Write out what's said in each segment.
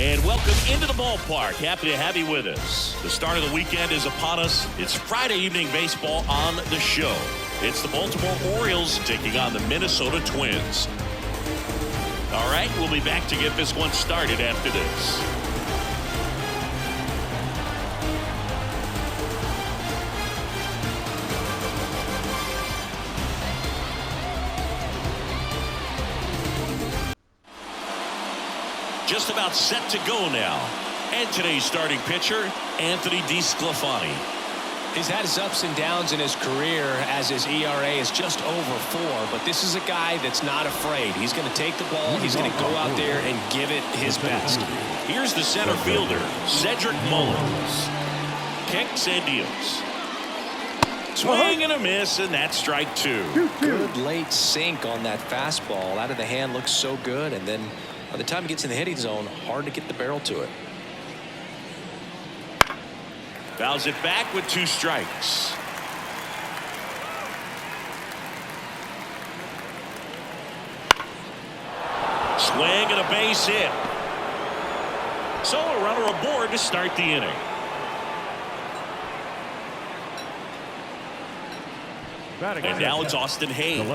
And welcome into the ballpark. Happy to have you with us. The start of the weekend is upon us. It's Friday evening baseball on the show. It's the Baltimore Orioles taking on the Minnesota Twins. All right, we'll be back to get this one started after this. Just about set to go now. And today's starting pitcher, Anthony DeSclafani. He's had his ups and downs in his career as his ERA is just over 4, but this is a guy that's not afraid. He's going to take the ball, he's going to go out there and give it his best. Here's the center fielder, Cedric Mullins. Kicks and deals. Swing and a miss, and that's strike 2. Good late sink on that fastball. Out of the hand looks so good, and then by the time he gets in the hitting zone, hard to get the barrel to it. Fouls it back with 2 strikes. Swing and a base hit. So a runner aboard to start the inning. And now it's Austin Hayes.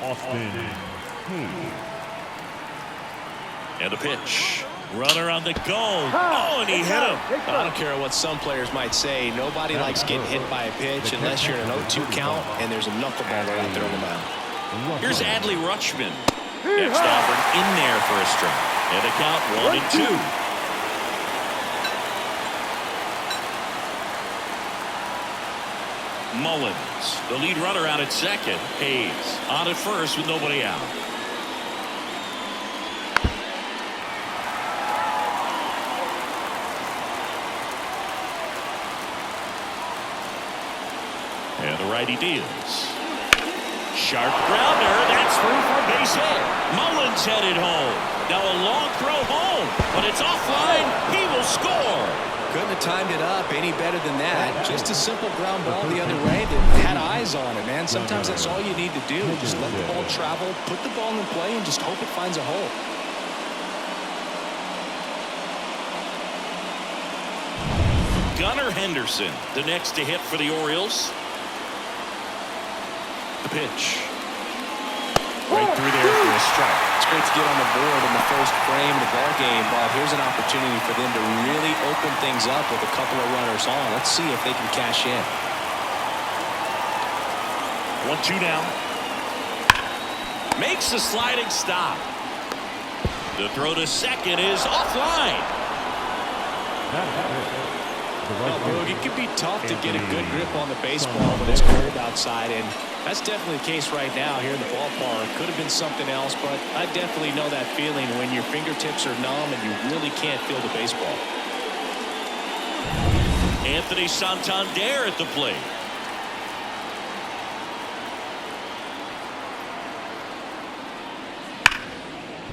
Austin Hayes. And a pitch. Runner on the go. Oh, and he hit him. I don't care what some players might say. Nobody likes getting hit by a pitch unless you're in an 0-2 count and there's a knuckleballer out there on the mound. Here's Adley Rutschman. Next offered in there for a strike. And a count 1-2. Mullins, the lead runner out at second. Hayes on at first with nobody out. And the righty deals. Sharp grounder. That's through for a base hit. Mullins headed home. Now a long throw home, but it's offline. He will score. Couldn't have timed it up any better than that. Just a simple ground ball the other way that had eyes on it, man. Sometimes that's all you need to do. Just let the ball travel, put the ball in play, and just hope it finds a hole. Gunnar Henderson, the next to hit for the Orioles. The pitch. Right through there for a strike. It's great to get on the board in the first frame of the ball game, but here's an opportunity for them to really open things up with a couple of runners on. Let's see if they can cash in. 1-2 now. Makes the sliding stop. The throw to second is offline. It can be tough to get a good grip on the baseball when it's cold outside, and that's definitely the case right now here in the ballpark. Could have been something else, but I definitely know that feeling when your fingertips are numb and you really can't feel the baseball. Anthony Santander at the plate.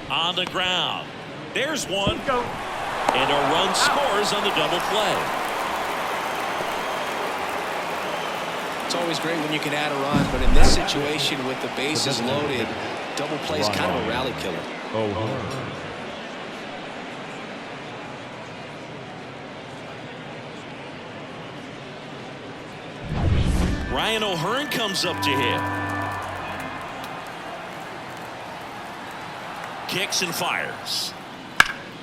On the ground. There's one. And a run scores on the double play. It's always great when you can add a run, but in this situation with the bases loaded, double play is kind of a rally killer. Ryan O'Hearn comes up to hit. Kicks and fires.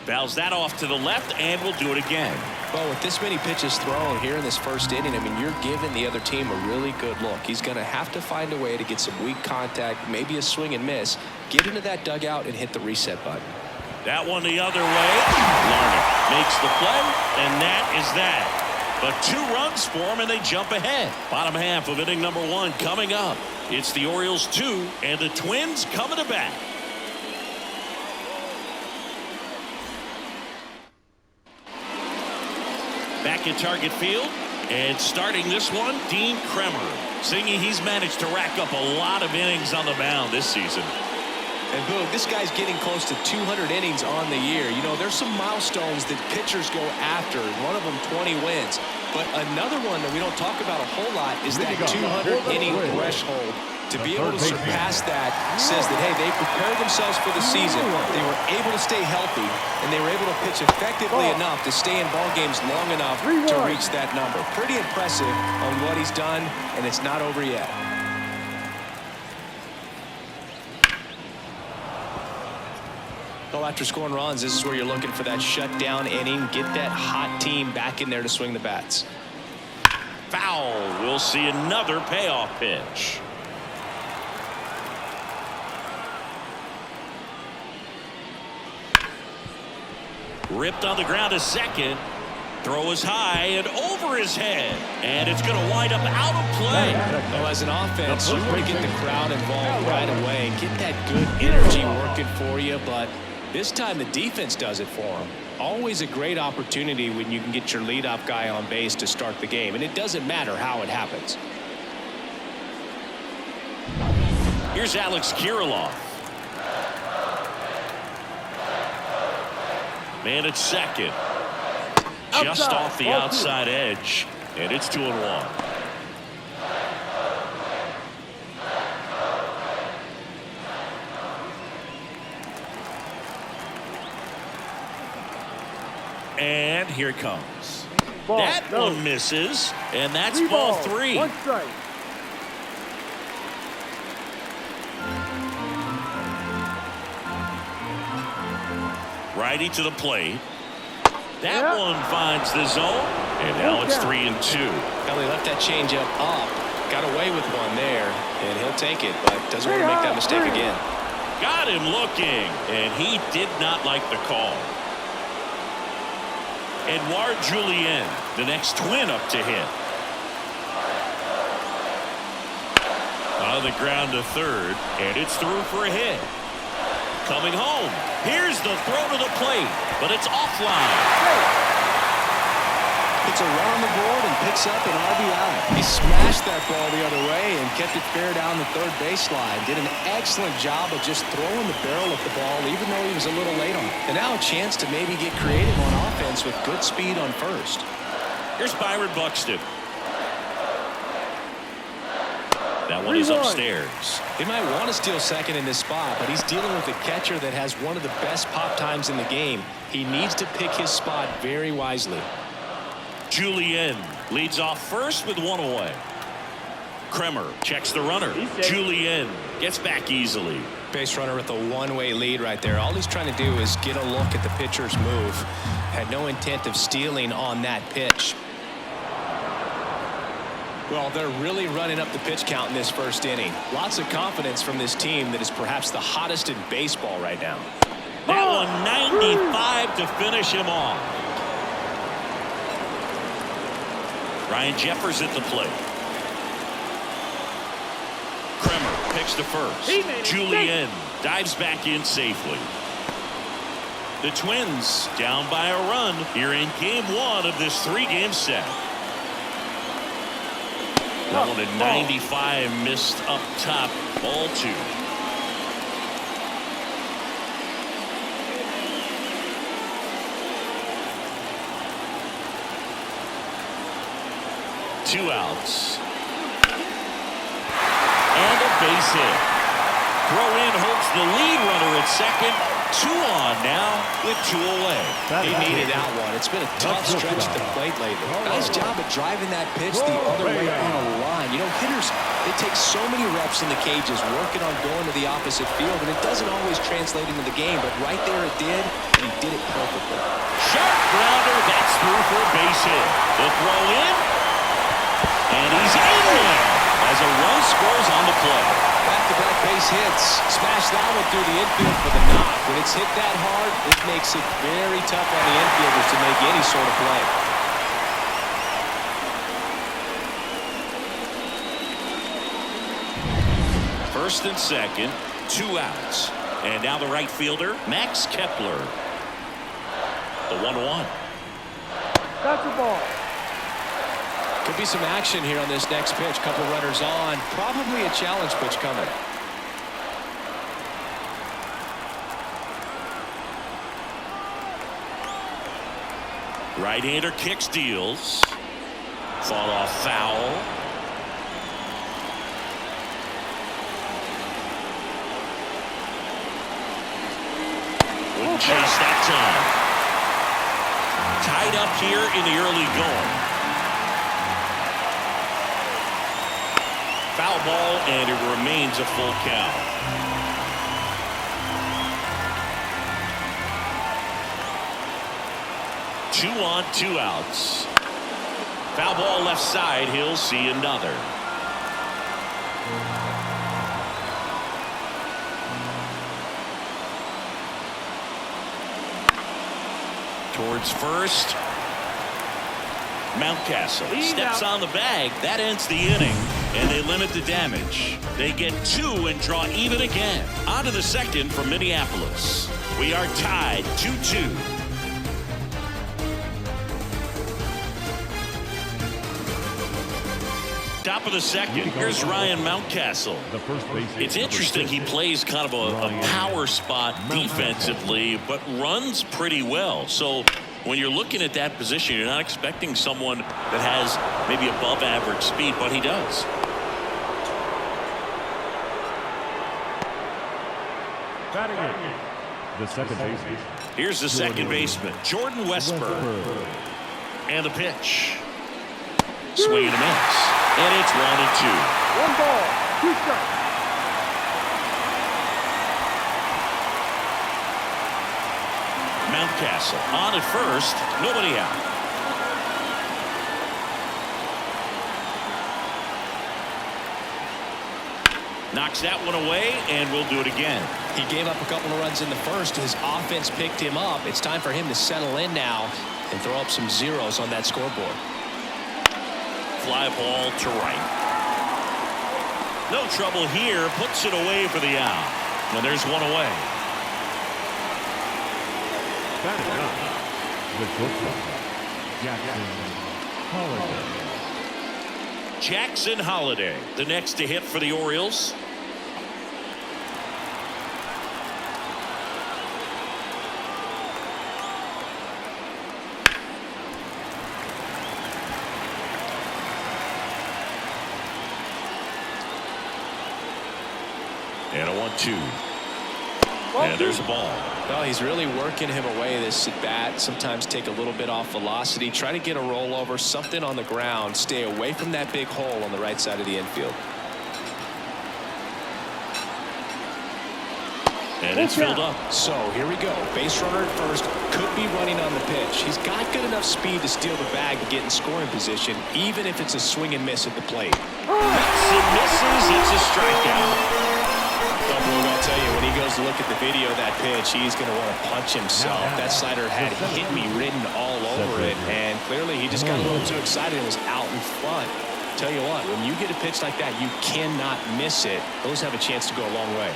Fouls that off to the left, and will do it again. Well, with this many pitches thrown here in this first inning, I mean, you're giving the other team a really good look. He's going to have to find a way to get some weak contact, maybe a swing and miss, get into that dugout and hit the reset button. That one the other way. Larnach makes the play, and that is that. But 2 runs for him, and they jump ahead. Bottom half of inning number 1 coming up. It's the Orioles 2, and the Twins coming to bat. Back at Target Field, and starting this one, Dean Kremer. Singing he's managed to rack up a lot of innings on the mound this season. And Boog, this guy's getting close to 200 innings on the year. You know, there's some milestones that pitchers go after. One of them 20 wins. But another one that we don't talk about a whole lot is that 200 inning threshold To be able to surpass that says that, hey, they prepared themselves for the season. They were able to stay healthy, and they were able to pitch effectively enough to stay in ball games long enough to reach that number. Pretty impressive on what he's done, and it's not over yet. Well, after scoring runs, this is where you're looking for that shutdown inning, get that hot team back in there to swing the bats. Foul. We'll see another payoff pitch. Ripped on the ground to second. Throw is high and over his head. And it's going to wind up out of play. Well, as an offense, you want to get the crowd involved right away and get that good energy working for you. But this time the defense does it for them. Always a great opportunity when you can get your leadoff guy on base to start the game. And it doesn't matter how it happens. Here's Alex Kirilloff. Man at second. Just off the outside edge. And it's 2-1. And here it comes. That one misses. And that's ball 3. 1 strike. Righty to the plate. That one finds the zone. And now it's 3-2. Well, he left that changeup up. Got away with one there. And he'll take it, but doesn't want to make that mistake again. Got him looking. And he did not like the call. Edouard Julien, the next twin up to hit. On the ground to third. And it's through for a hit. Coming home. Here's the throw to the plate, but it's offline. It's a run on the board and picks up an RBI. He smashed that ball the other way and kept it fair down the third baseline. Did an excellent job of just throwing the barrel of the ball, even though he was a little late on it. And now a chance to maybe get creative on offense with good speed on first. Here's Byron Buxton. That one is upstairs. He might want to steal second in this spot, but he's dealing with a catcher that has one of the best pop times in the game. He needs to pick his spot very wisely. Julien leads off first with one away. Kremer checks the runner. Julien gets back easily. Base runner with a one-way lead right there. All he's trying to do is get a look at the pitcher's move. Had no intent of stealing on that pitch. Well, they're really running up the pitch count in this first inning. Lots of confidence from this team that is perhaps the hottest in baseball right now. That one 95 to finish him off. Ryan Jeffers at the plate. Kremer picks to first. Julien dives back in safely. The Twins down by a run here in game 1 of this 3-game set. That one at 95 missed up top. Ball 2. Two outs. And a base hit. Throw in hurts the lead runner at second. 2 on now with 2 away. He needed that one. It's been a tough stretch at the plate lately. Nice job of driving that pitch the other way on a line. You know, hitters, they take so many reps in the cages working on going to the opposite field, and it doesn't always translate into the game, but right there it did, and he did it perfectly. Sharp grounder, that's through for a base hit. The throw in, and he's in there as a run scores on the play. Back-to-back base hits. Smash that one through the infield for the knock. When it's hit that hard, it makes it very tough on the infielders to make any sort of play. First and second, 2 outs. And now the right fielder, Max Kepler. The 1-1. That's the ball. Could be some action here on this next pitch. Couple runners on. Probably a challenge pitch coming. Right-hander kicks, deals. Fought off foul. chase that time. Tied up here in the early going. Foul ball, and it remains a full count. Two on, two outs. Foul ball left side. He'll see another. Towards first. Mountcastle steps on the bag. That ends the inning, and they limit the damage. They get two and draw even again. On to the second from Minneapolis. We are tied 2-2. Top of the second. Here's Ryan Mountcastle. It's interesting. He plays kind of a power spot defensively, but runs pretty well. So when you're looking at that position, you're not expecting someone that has maybe above average speed, but he does. The second baseman. Here's the second baseman, Jordan Westburg. And the pitch. Swing and a miss. And it's 1-2. 1 ball, 2 strikes. Mountcastle on at first, nobody out. Knocks that one away, and we'll do it again. He gave up a couple of runs in the first. His offense picked him up. It's time for him to settle in now and throw up some zeros on that scoreboard. Fly ball to right. No trouble here. Puts it away for the out. And there's one away. Batting up. The shortstop, Jackson Holliday, the next to hit for the Orioles. And a 1-2. And there's a ball. Well, he's really working him away this at bat. Sometimes take a little bit off velocity. Try to get a rollover, something on the ground. Stay away from that big hole on the right side of the infield. And it's filled up. So here we go. Base runner at first. Could be running on the pitch. He's got good enough speed to steal the bag and get in scoring position, even if it's a swing and miss at the plate. It misses. It's a strikeout. I'll tell you, when he goes to look at the video of that pitch, he's going to want to punch himself. That slider had hit me written all over it, and clearly he just got a little too excited and was out in front. Tell you what, when you get a pitch like that, you cannot miss it. Those have a chance to go a long way.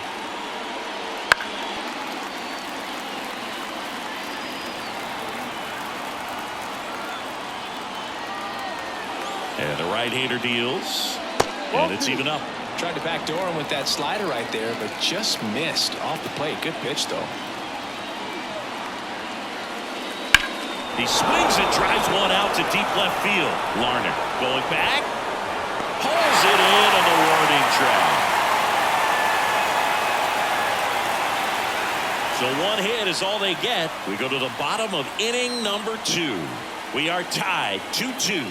And the right-hander deals, and it's even up. Tried to backdoor him with that slider right there, but just missed off the plate. Good pitch, though. He swings and drives one out to deep left field. Larner going back. Pulls it in on the warning track. So one hit is all they get. We go to the bottom of inning number 2. We are tied 2-2.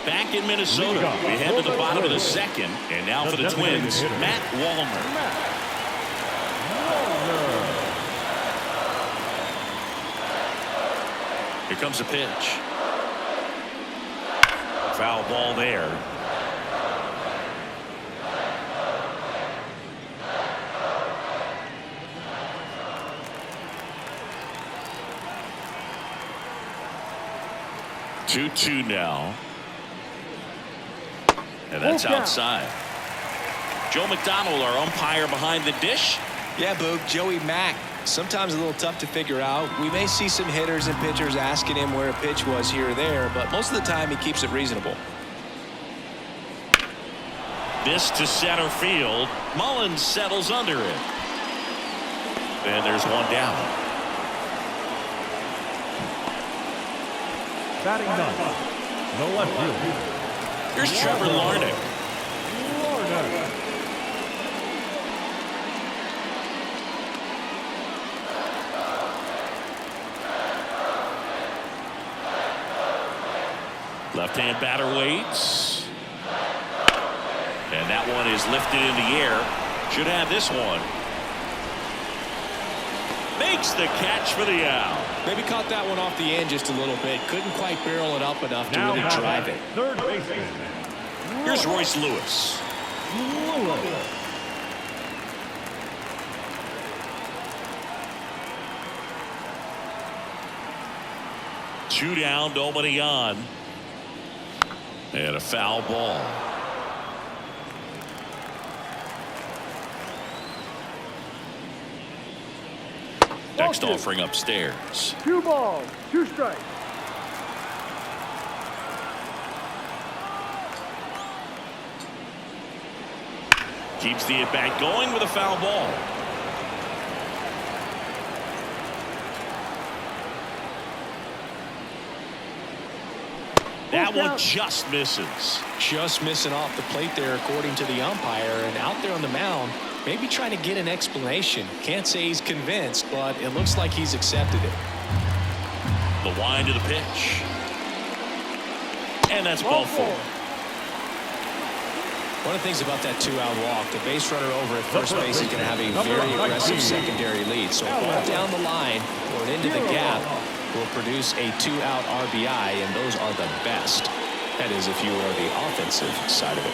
Back in Minnesota, we head to the bottom of the second, and now for the Twins, Matt Wallner. Here comes a pitch. Foul ball there. Two now. And that's outside. Joe McDonald, our umpire behind the dish. Yeah, Boog, Joey Mack. Sometimes a little tough to figure out. We may see some hitters and pitchers asking him where a pitch was here or there, but most of the time he keeps it reasonable. This to center field. Mullins settles under it. And there's one down. Batting ninth, the left fielder. Here's Trevor Larnach. done. Left-hand batter waits. And that one is lifted in the air. Should have this one. Makes the catch for the out. Maybe caught that one off the end just a little bit. Couldn't quite barrel it up enough to really drive it. Third baseman. Here's Royce Lewis. Two down, nobody on. And a foul ball. Next offering upstairs. 2 balls, 2 strikes. Keeps the at-bat going with a foul ball. That one just misses. Just missing off the plate there, according to the umpire. And out there on the mound, maybe trying to get an explanation. Can't say he's convinced, but it looks like he's accepted it. The wind of the pitch. And that's ball 4. One of the things about that 2-out walk, the base runner over at first base is going to have a very aggressive secondary lead. So a ball down the line or into the gap will produce a 2-out RBI, and those are the best. That is, if you are the offensive side of it.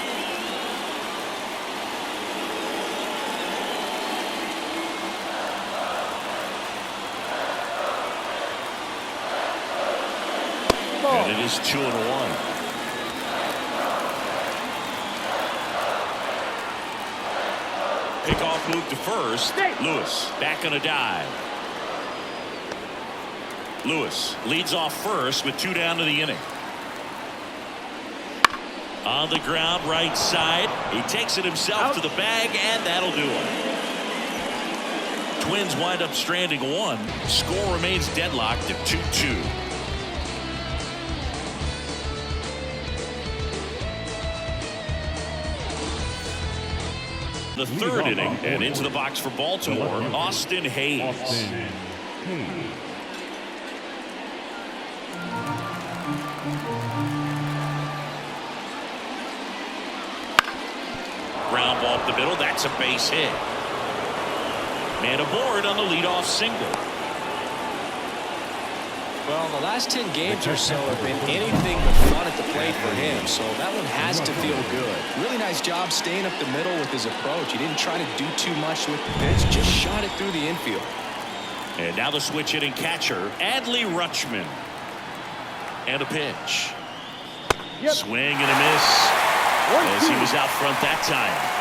And it is 2-1. Pickoff move to first. Lewis back on a dive. Lewis leads off first with 2 down to the inning. On the ground, right side. He takes it himself to the bag, and that'll do it. Twins wind up stranding 1. Score remains deadlocked at 2-2. The third inning, and into the box for Baltimore, Austin Hayes. Ground ball up the middle. That's a base hit. Man aboard on the leadoff single. Well, the last 10 games or so have been anything but fun at the plate for him, so that one has to feel good. Really nice job staying up the middle with his approach. He didn't try to do too much with the pitch, just shot it through the infield. And now the switch hitting catcher, Adley Rutschman. And a pitch. Swing and a miss. As he was out front that time.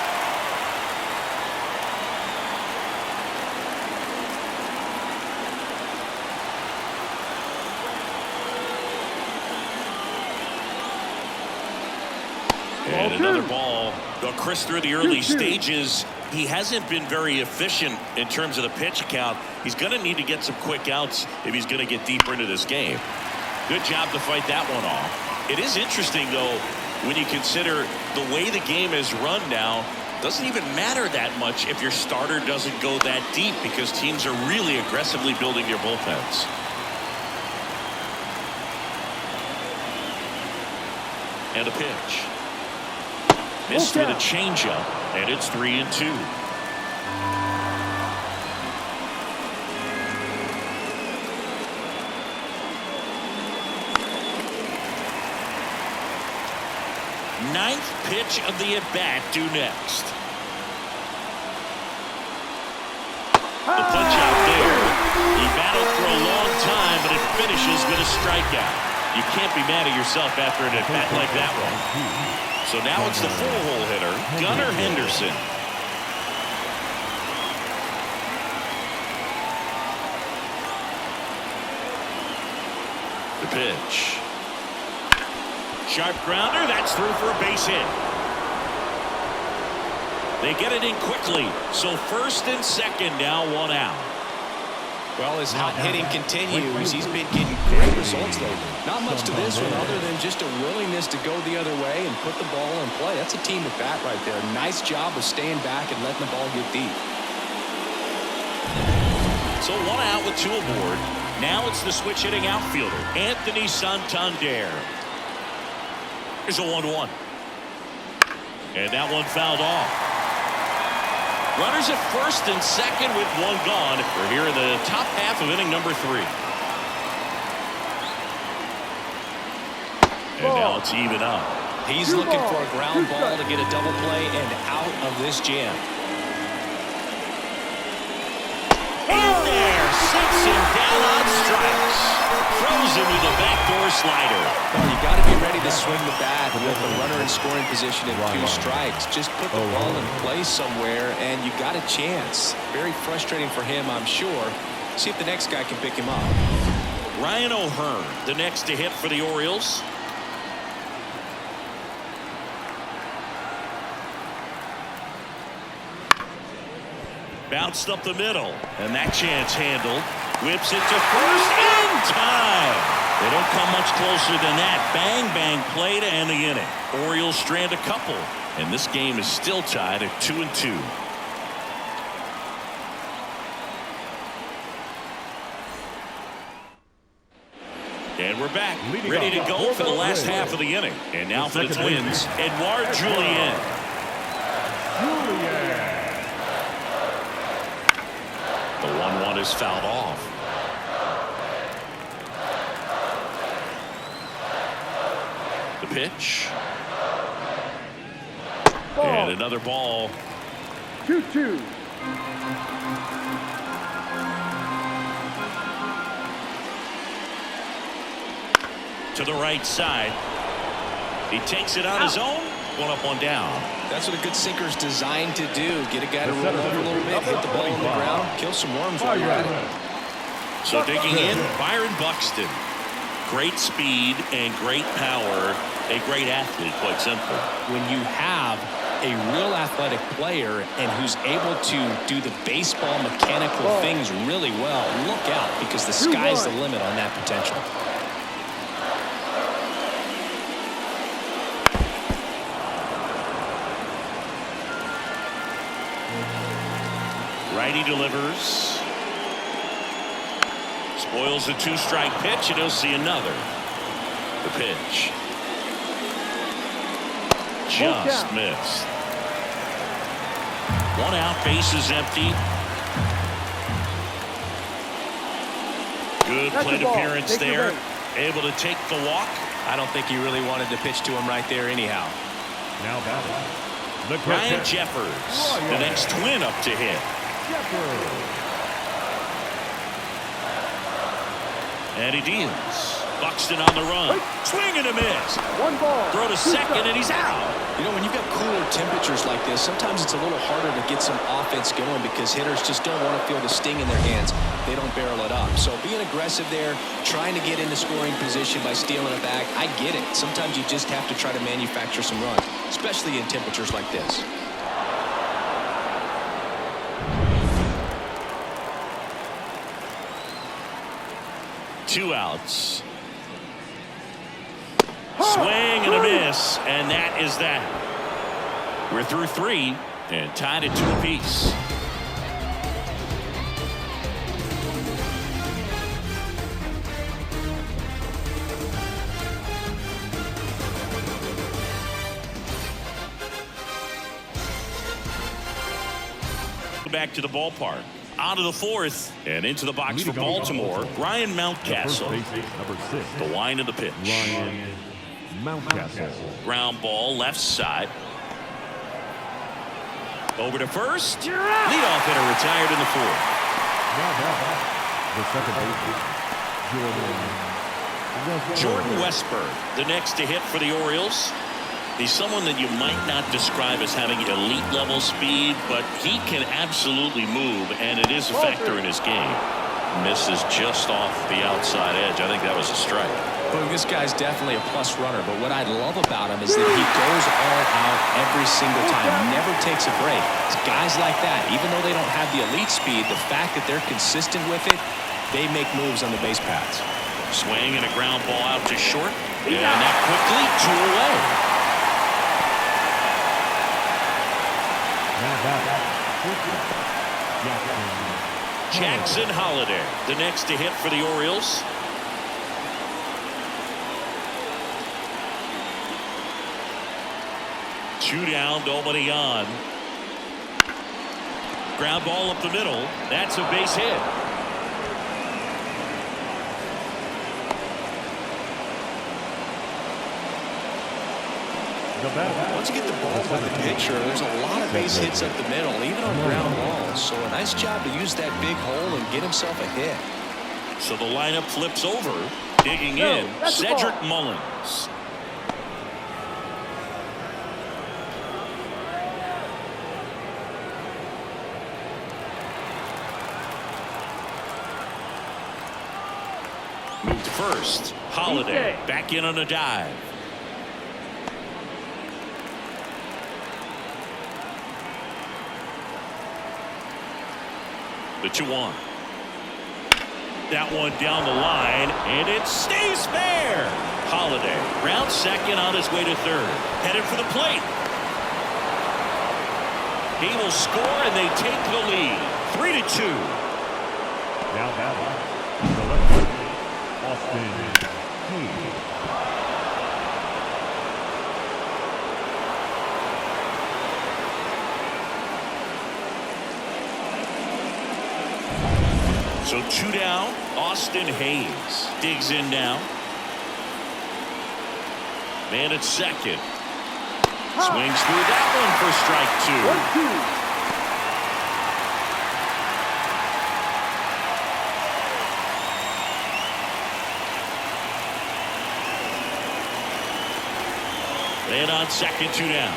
And another ball. Well, Chris, through the early stages, he hasn't been very efficient in terms of the pitch count. He's going to need to get some quick outs if he's going to get deeper into this game. Good job to fight that one off. It is interesting, though, when you consider the way the game is run now. Doesn't even matter that much if your starter doesn't go that deep, because teams are really aggressively building their bullpens. And a pitch. Missed with a changeup, and it's 3-2. Ninth pitch of the at-bat due next. The punch out there. He battled for a long time, but it finishes with a strikeout. You can't be mad at yourself after an at-bat like that one. So now it's the 4-hole hitter, Gunnar Henderson. The pitch. Sharp grounder, that's through for a base hit. They get it in quickly, so first and second now, 1 out. Well, as hot hitting continues, he's been getting great results lately. Not much to this one other than just a willingness to go the other way and put the ball in play. That's a team at bat right there. Nice job of staying back and letting the ball get deep. So 1 out with 2 aboard. Now it's the switch hitting outfielder, Anthony Santander. Here's a 1-1. And that one fouled off. Runners at first and second with 1 gone. We're here in the top half of inning number 3. And now it's even up. He's looking for a ground ball to get a double play and out of this jam. In there, sits him down on strikes. Throws him with a backdoor slider. Well, you got to be ready to swing the bat with a runner in scoring position and 2 strikes. Just put the ball in place somewhere, and you got a chance. Very frustrating for him, I'm sure. See if the next guy can pick him up. Ryan O'Hearn, the next to hit for the Orioles. Bounced up the middle, and that chance handled. Whips it to first in time. They don't come much closer than that. Bang, bang play to end the inning. Orioles strand a couple, and this game is still tied at 2-2. And we're back, ready to go for the last half of the inning. And now for the Twins, Edouard Julien. The 1-1 is fouled off. The pitch. Ball. And another ball. 2-2. To the right side. He takes it on his own. 1 up, 1 down. That's what a good sinker's designed to do. Get a guy to roll over a little bit, hit the ball on the ground, kill some worms while you're at it. So digging in, Byron Buxton. Great speed and great power. A great athlete, quite simple. When you have a real athletic player and who's able to do the baseball mechanical things really well, look out, because the sky's the limit on that potential. Righty delivers. Spoils a 2-strike pitch, and he'll see another. The pitch. Just missed. 1 out, bases empty. Good plate appearance there. Able to take the walk. I don't think he really wanted to pitch to him right there anyhow. Now batting. The Ryan Jeffers, the next Twin up to hit. And he deals. Buxton on the run. Swing and a miss. 1 ball. Throw to second, and he's out. You know, when you've got cooler temperatures like this, sometimes it's a little harder to get some offense going because hitters just don't want to feel the sting in their hands. They don't barrel it up. So being aggressive there, trying to get into scoring position by stealing it back, I get it. Sometimes you just have to try to manufacture some runs, especially in temperatures like this. Two outs. Swing and a miss, and that is that. We're through 3 and tied at 2 apiece. Back to the ballpark. Out of the 4th and into the box for Baltimore, Ryan Mountcastle. Number 6. The line of the pitch. Ryan Mountcastle. Ground ball left side. Over to first. Leadoff hitter retired in the 4th. The second baseman, Jordan Westburg, the next to hit for the Orioles. He's someone that you might not describe as having elite level speed, but he can absolutely move, and it is a factor in his game. Misses just off the outside edge. I think that was a strike. Well, this guy's definitely a plus runner, but what I love about him is that he goes all out every single time, never takes a break. It's guys like that, even though they don't have the elite speed, the fact that they're consistent with it, they make moves on the base paths. Swing and a ground ball out to short. And that quickly, 2 away. Jackson Holiday, the next to hit for the Orioles. Two down, nobody on. Ground ball up the middle. That's a base hit. Once you get the ball by the pitcher, there's a lot of base hits up the middle, even on ground balls. So a nice job to use that big hole and get himself a hit. So the lineup flips over. Digging in, Cedric Mullins. Moved to first. Holiday back in on a dive. The 2-1. That one down the line, and it stays fair. Holiday, round second on his way to third. Headed for the plate. He will score, and they take the lead. 3-2. Now batting, the left Austin Hayes. So 2 down. Austin Hayes digs in now. Man at second. Swings through that one for strike 2. Man on second, 2 down.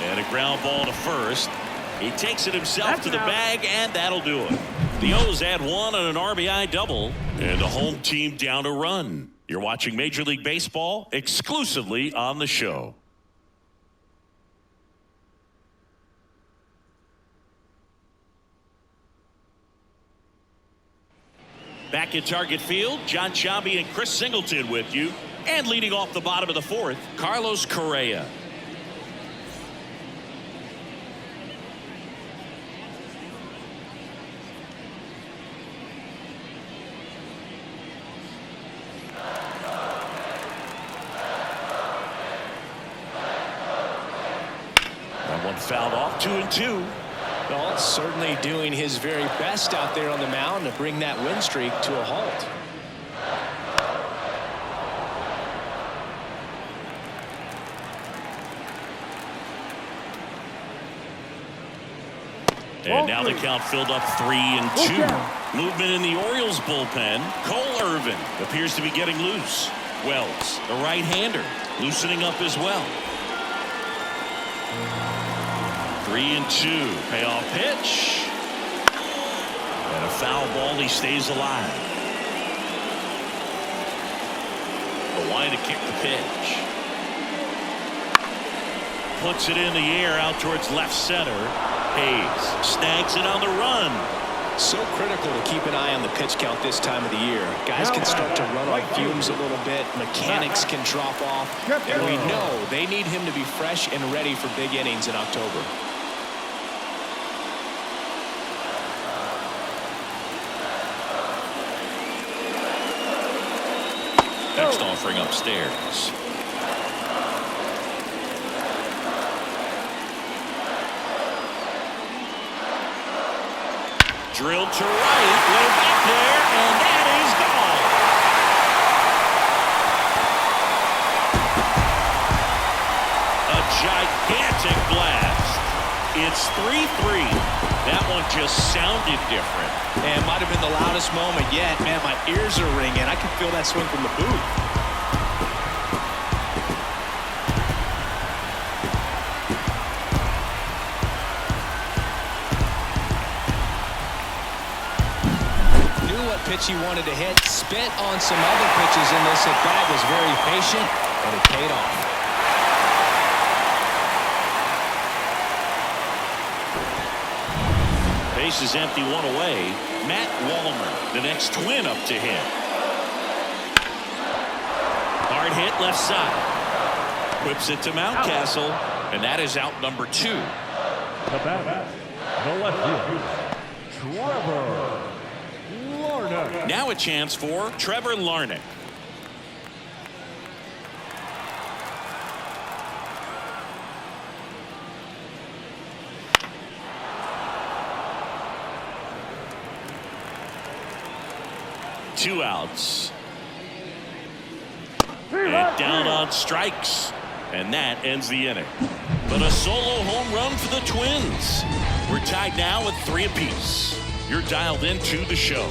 And a ground ball to first. He takes it himself to the bag, and that'll do it. The O's add 1 on an RBI double, and the home team down a run. You're watching Major League Baseball exclusively on the show. Back at Target Field, John Sciambi and Chris Singleton with you. And leading off the bottom of the 4th, Carlos Correa. Fouled off, 2-2. Well, certainly doing his very best out there on the mound to bring that win streak to a halt. And now the count filled up 3-2. Movement in the Orioles bullpen. Cole Irvin appears to be getting loose. Wells, the right-hander, loosening up as well. 3-2. Payoff pitch. And a foul ball. He stays alive. Away to kick the pitch. Puts it in the air out towards left center. Hayes snags it on the run. So critical to keep an eye on the pitch count this time of the year. Guys can start to run on fumes a little bit. Mechanics can drop off. And we know they need him to be fresh and ready for big innings in October. Next offering upstairs. Drilled to right, way back there, and that is gone. A gigantic blast. It's 3-3. That one just sounded different. And it might have been the loudest moment yet. Man, my ears are ringing. I can feel that swing from the booth. pitch he wanted to hit. Spent on some other pitches in this at bat. Was very patient, and it paid off. Base is empty, one away. Matt Wallner, the next Twin, up to hit. Hard hit left side. Whips it to Mountcastle, and that is out number 2. The batter, the left fielder, Trevor Larnach. Now a chance for Trevor Larnach. Two outs. And down on strikes. And that ends the inning. But a solo home run for the Twins. We're tied now with 3 apiece. You're dialed into the show.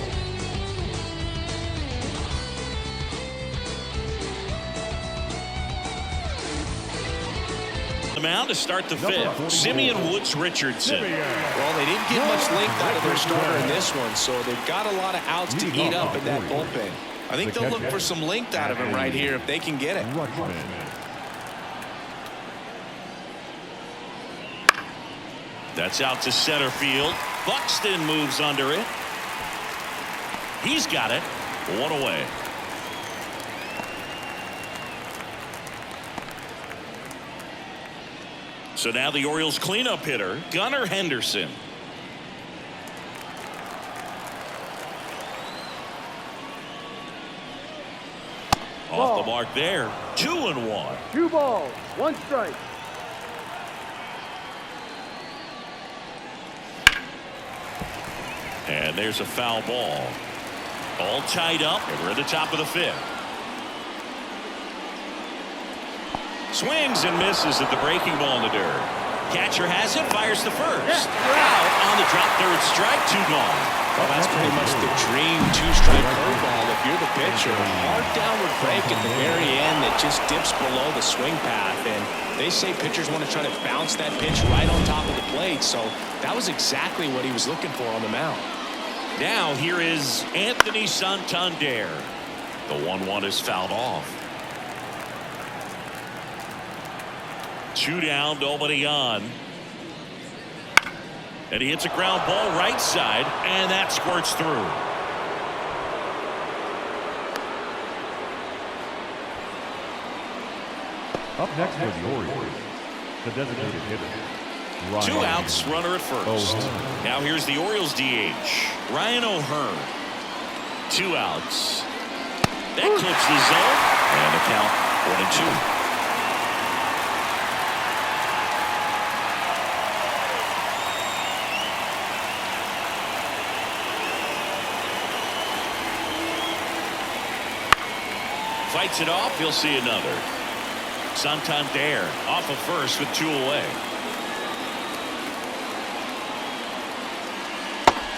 The mound to start the 5th. Simeon Woods Richardson. Well, they didn't get much length out of their starter in this one, so they've got a lot of outs to eat up in that bullpen. I think they'll look for some length out of him right here if they can get it. That's out to center field. Buxton moves under it. He's got it. 1 away. So now the Orioles cleanup hitter, Gunnar Henderson. Off the mark there. 2-1. 2 balls, 1 strike. And there's a foul ball. All tied up, and we're at the top of the 5th. Swings and misses at the breaking ball in the dirt. Catcher has it, fires the first. Out on the drop, 3rd strike, 2 gone. Well, that's pretty much the dream 2-strike curveball if you're the pitcher. Hard downward break at the very end that just dips below the swing path. And they say pitchers want to try to bounce that pitch right on top of the plate. So that was exactly what he was looking for on the mound. Now here is Anthony Santander. The 1-1 is fouled off. 2 down, nobody on. And he hits a ground ball right side, and that squirts through. Up next for the Orioles, the designated hitter. 2 outs, runner at first. Now here's the Orioles DH, Ryan O'Hearn. 2 outs. That clips the zone, and the count 1-2. Fights it off, he'll see another. Santander off of first with 2 away.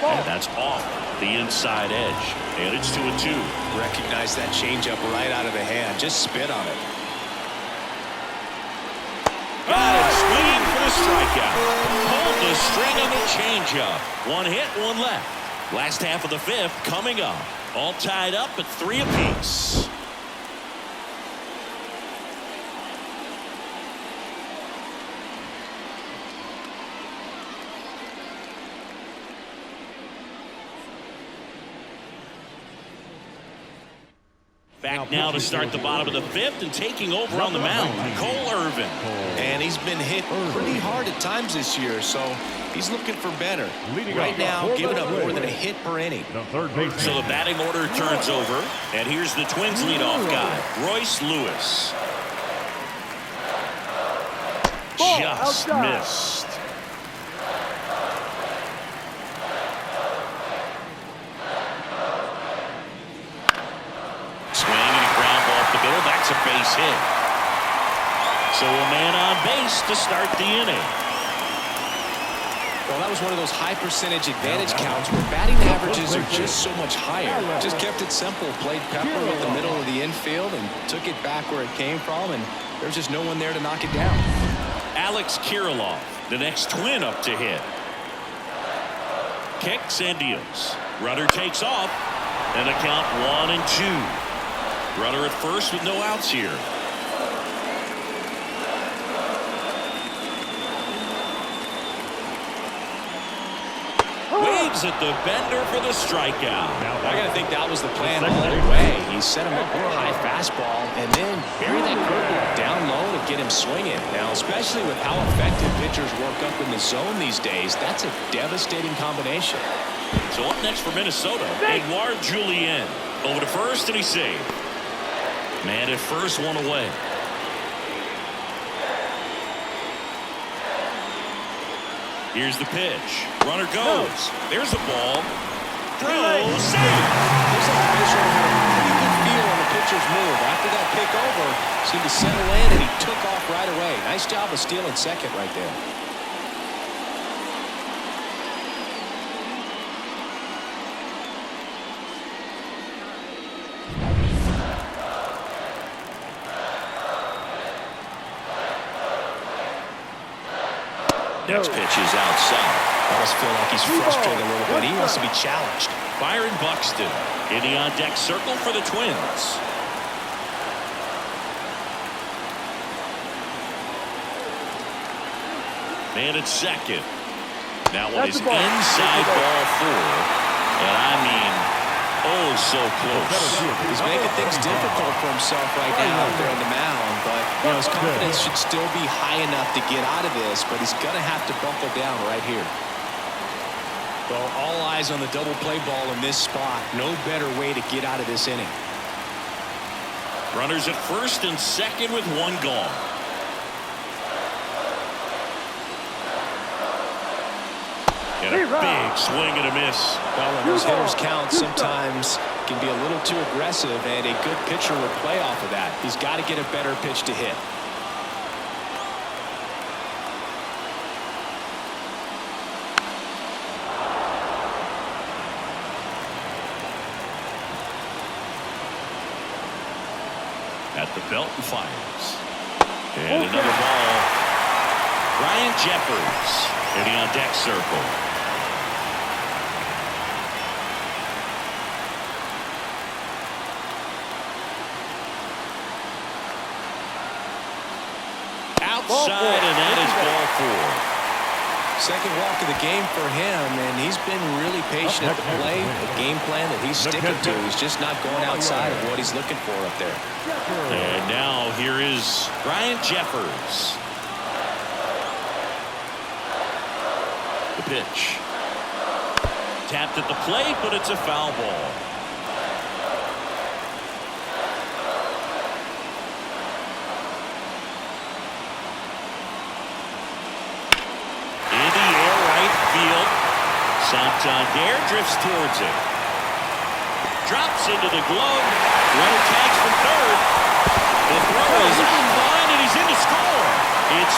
And that's off the inside edge. And it's 2-2. Recognize that changeup right out of the hand. Just spit on it. Got it, swinging for the strikeout. Pulled the string on the changeup. 1 hit, 1 left. Last half of the 5th coming up. All tied up at 3 apiece. Back now to start the bottom of the 5th and taking over on the mound, Cole Irvin. And he's been hit pretty hard at times this year, so he's looking for better. Right now, giving up more than a hit per inning. So the batting order turns over, and here's the Twins leadoff guy, Royce Lewis. Just missed. That's a base hit. So a man on base to start the inning. Well, that was one of those high percentage advantage counts where batting averages are just so much higher. Just kept it simple. Played pepper with the middle of the infield and took it back where it came from, and there's just no one there to knock it down. Alex Kirilloff, the next Twin, up to hit. Kicks and deals. Runner takes off. And a count 1-2. Runner at first with no outs here. Waves at the bender for the strikeout. I got to think that was the plan all the way. He set him up with a high fastball and then bury that curveball down low to get him swinging. Now, especially with how effective pitchers work up in the zone these days, that's a devastating combination. So up next for Minnesota, Edouard Julien. Over to first, and he's saved. Man at first, one away. Here's the pitch. Runner goes. There's a ball. Throw. Save. Looks like the pitcher had a pretty good feel on the pitcher's move. After that pick over, seemed to settle in, and he took off right away. Nice job of stealing second right there. Next pitch is outside. Almost feel like he's frustrated a little bit. He wants to be challenged. Byron Buxton in the on-deck circle for the Twins. Man at second. That one is inside ball 4. And I mean, oh, so close. He's making things difficult for himself right now out there on the mound. But you know, his confidence should still be high enough to get out of this. But he's going to have to buckle down right here. Well, all eyes on the double play ball in this spot. No better way to get out of this inning. Runners at first and second with one gone. And a big swing and a miss. Well, when those hitters count, sometimes can be a little too aggressive, and a good pitcher will play off of that. He's got to get a better pitch to hit. At the belt and fires. And another ball. Ryan Jeffers in the on-deck circle. Outside, and that is ball 4. Second walk of the game for him, and he's been really patient at the plate. A game plan that he's sticking to. He's just not going outside of what he's looking for up there. And now here is Ryan Jeffers. The pitch. Tapped at the plate, but it's a foul ball. Santander drifts towards it. Drops into the glove. Runner tags from third. The throw is on the line, and he's in to score. It's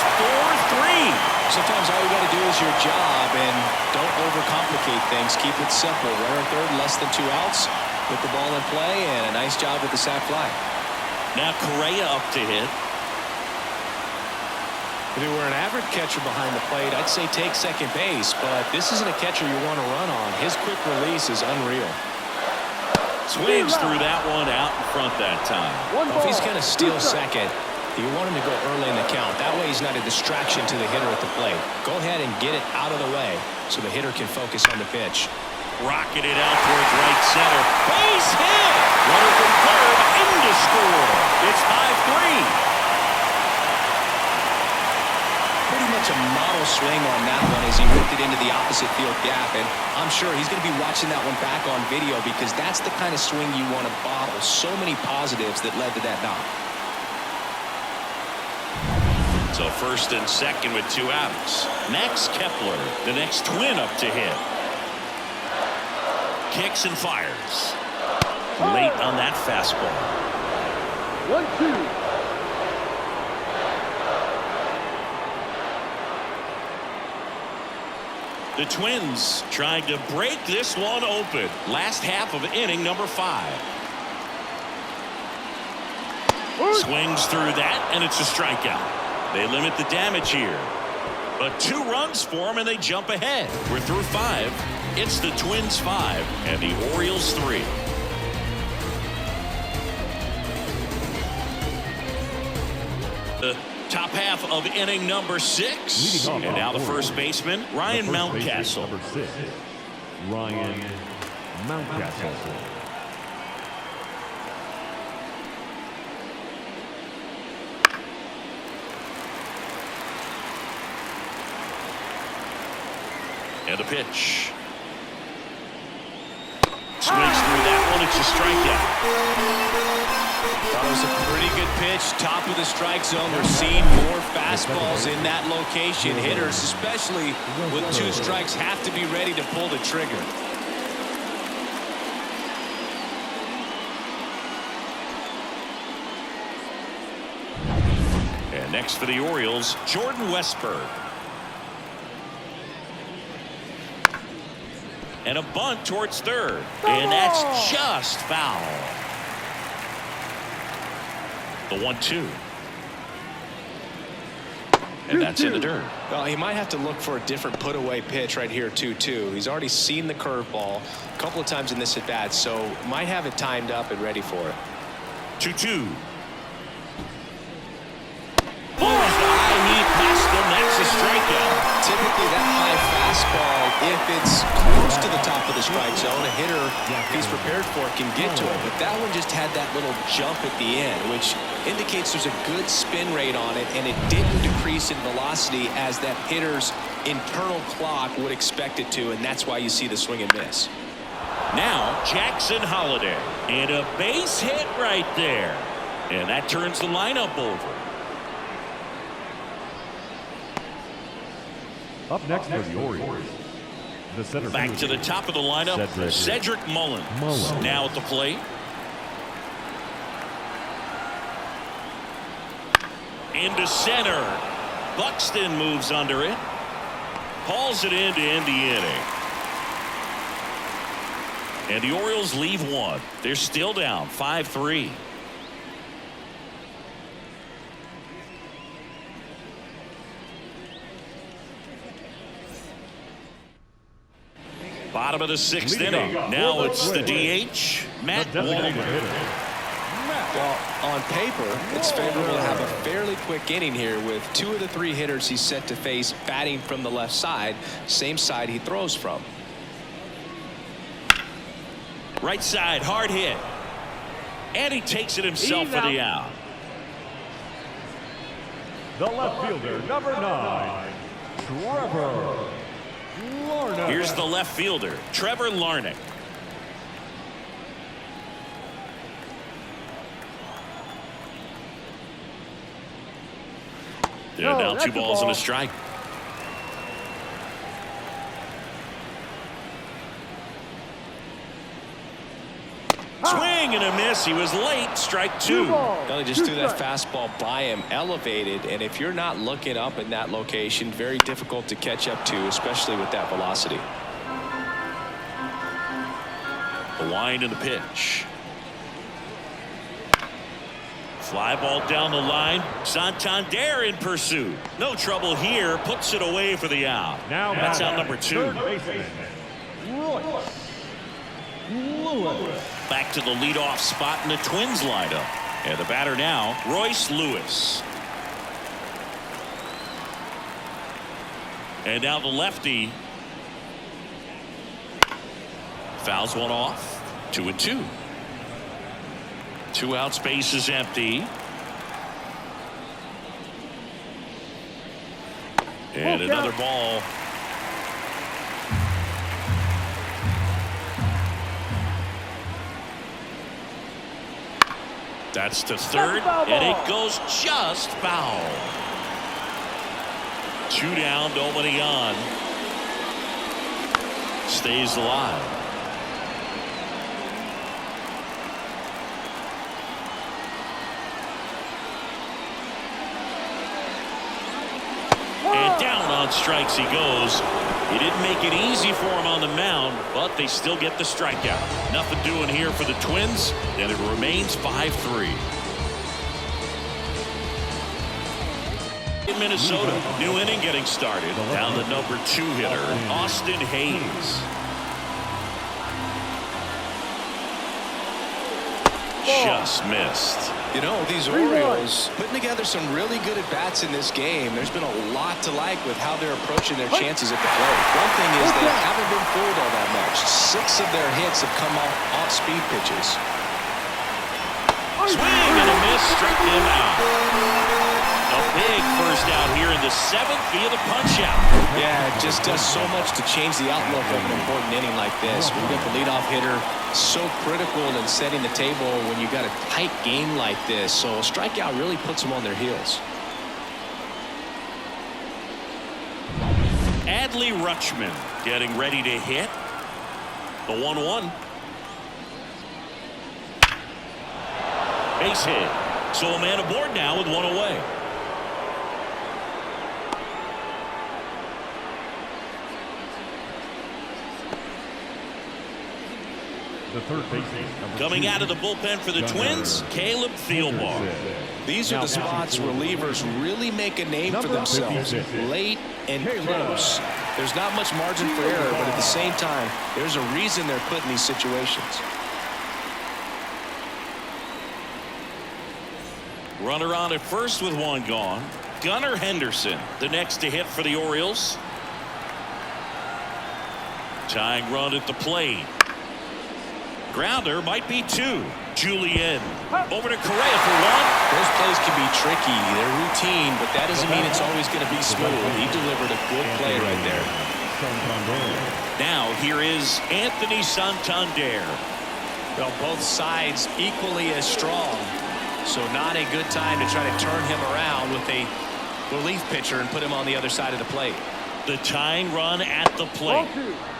4-3. Sometimes all you got to do is your job, and don't overcomplicate things. Keep it simple. Runner third, less than 2 outs. Put the ball in play, and a nice job with the sac fly. Now Correa up to hit. If he were an average catcher behind the plate, I'd say take second base, but this isn't a catcher you want to run on. His quick release is unreal. Swings through that one out in front that time. Well, if he's going to steal second, you want him to go early in the count. That way he's not a distraction to the hitter at the plate. Go ahead and get it out of the way so the hitter can focus on the pitch. Rocking it out towards right center. Base hit! Runner from third in to score. It's 5-3. Pretty much a model swing on that one as he whipped it into the opposite field gap, and I'm sure he's going to be watching that one back on video because that's the kind of swing you want to bottle. So many positives that led to that knock. So first and second with 2 outs. Max Kepler, the next Twin up to hit. Kicks and fires. Late on that fastball. 1-2. The Twins trying to break this one open. Last half of inning number 5. Swings through that, and it's a strikeout. They limit the damage here. But 2 runs for them, and they jump ahead. We're through 5. It's the Twins 5 and the Orioles 3. The top half of inning number 6. And now the first baseman, Ryan Mountcastle. Number 6, Ryan Mountcastle. And the pitch. Swings through that one. It's a strikeout. That was a pretty good pitch. Top of the strike zone. We're seeing more fastballs in that location. Hitters, especially with 2 strikes, have to be ready to pull the trigger. And next for the Orioles, Jordan Westburg. And a bunt towards third. And that's just foul. The 1-2. And that's in the dirt. Well, he might have to look for a different put-away pitch right here, 2-2. He's already seen the curveball a couple of times in this at-bat, so might have it timed up and ready for it. 2-2. Balls the high knee past him. That's a strikeout. Typically, that high fastball, if it's close to the top of the strike zone, a hitter, if he's prepared for it, can get to it. But that one just had that little jump at the end, which indicates there's a good spin rate on it, and it didn't decrease in velocity as that hitter's internal clock would expect it to, and that's why you see the swing and miss. Now, Jackson Holliday. And a base hit right there. And that turns the lineup over. Up next for the Orioles, the center Back fielder, to the top of the lineup, Cedric Mullins. Now at the plate. Into center. Buxton moves under it. Hauls it in to end the inning. And the Orioles leave one. They're still down 5-3. Bottom of the 6th inning. Now it's the DH, Matt Wahlberg. Well, on paper, it's favorable to have a fairly quick inning here with 2 of the 3 hitters he's set to face batting from the left side, same side he throws from. Right side, hard hit. And he takes it himself for the out. the left fielder, number 9, Trevor Larnach. Here's the left fielder, Trevor Larnach. They're down 2 balls and a strike. Swing and a miss. He was late. Strike 2. They just threw that fastball by him, elevated, and if you're not looking up in that location, very difficult to catch up to, especially with that velocity. The wind and the pitch. Fly ball down the line. Santander in pursuit. No trouble here. Puts it away for the out. Now that's out number 2. Back to the leadoff spot in the Twins lineup. And the batter now, Royce Lewis. And now the lefty fouls one off. 2-2. 2 outs, base is empty. And another ball. That's to third, and it goes just foul. 2 down, nobody on. Stays alive. And down on strikes he goes. He didn't make it easy for him on the mound, but they still get the strikeout. Nothing doing here for the Twins, and it remains 5-3. In Minnesota, new inning getting started. Down the number 2 hitter, Austin Hayes. Just missed. You know, these 3-1. Orioles putting together some really good at-bats in this game. There's been a lot to like with how they're approaching their chances at the plate. One thing is they haven't been fooled all that much. 6 of their hits have come off speed pitches. Swing and a miss, struck him out. A big first out here in the 7th via the punch-out. Yeah, it just does so much to change the outlook of an important inning like this. We've got the leadoff hitter so critical in setting the table when you've got a tight game like this. So a strikeout really puts them on their heels. Adley Rutschman getting ready to hit. The 1-1. Base hit. So a man aboard now with 1 away. The third baseman. Coming out of the bullpen for the Twins, Caleb Thielbar. These are the spots where relievers really make a name for themselves. Late and close. There's not much margin for error, but at the same time, there's a reason they're put in these situations. Runner on at first with 1 gone. Gunnar Henderson, the next to hit for the Orioles. Tying run at the plate. Grounder might be 2. Julien over to Correa for 1. Those plays can be tricky. They're routine, but that doesn't mean it's always going to be smooth. He delivered a good play right there. Now here is Anthony Santander. Well, both sides equally as strong. So not a good time to try to turn him around with a relief pitcher and put him on the other side of the plate. The tying run at the plate.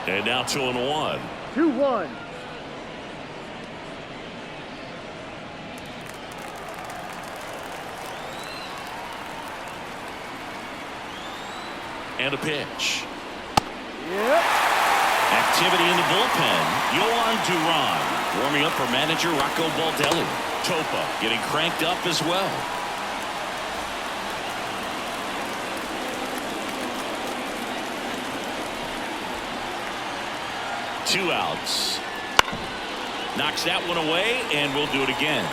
And now 2-1. 2-1. And a pitch. Yep. Activity in the bullpen. Yohan Duran warming up for manager Rocco Baldelli. Topa getting cranked up as well. Two outs. Knocks that one away, and we'll do it again.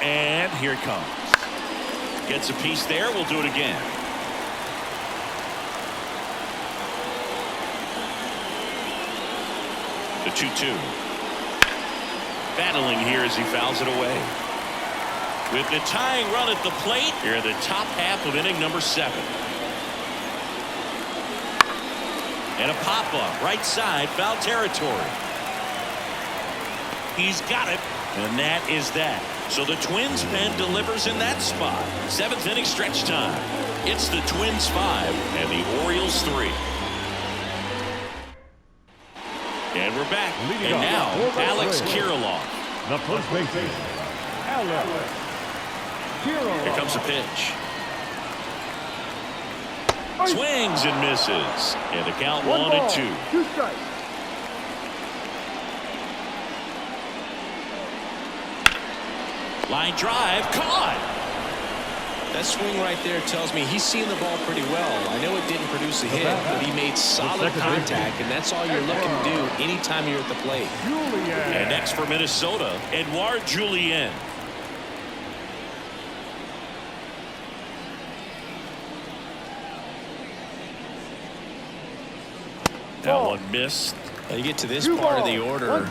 And here it comes. Gets a piece there. We'll do it again. The 2-2. Battling here as he fouls it away. With the tying run at the plate here in the top half of inning number 7. And a pop-up right side, foul territory. He's got it, and that is that. So the Twins pen delivers in that spot. 7th inning stretch time. It's the Twins 5 and the Orioles 3. And we're back. And now Alex Kirilloff. The first baseman, Alex Kirilloff. Here comes a pitch. Swings and misses. And the count 1-2. 2 strikes. Line drive caught. That swing right there tells me he's seeing the ball pretty well. I know it didn't produce a hit, but he made solid contact, and that's all you're looking to do anytime you're at the plate. And next for Minnesota, Edouard Julien. That one missed. You get to this part of the order.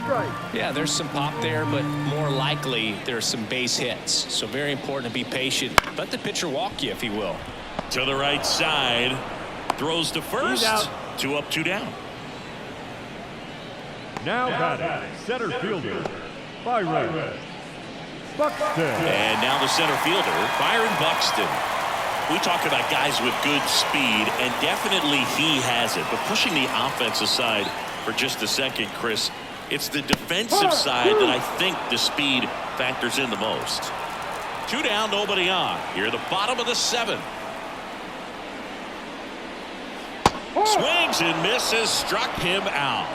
Yeah, there's some pop there, but more likely there's some base hits. So very important to be patient. Let the pitcher walk you, if he will. To the right side. Throws to first. 2 up, 2 down. Now batting, center fielder, Byron Buxton. And now the center fielder, Byron Buxton. We talk about guys with good speed, and definitely he has it. But pushing the offense aside for just a second, Chris, it's the defensive side that I think the speed factors in the most. 2 down, nobody on. Here at the bottom of the 7th. Swings and misses, struck him out.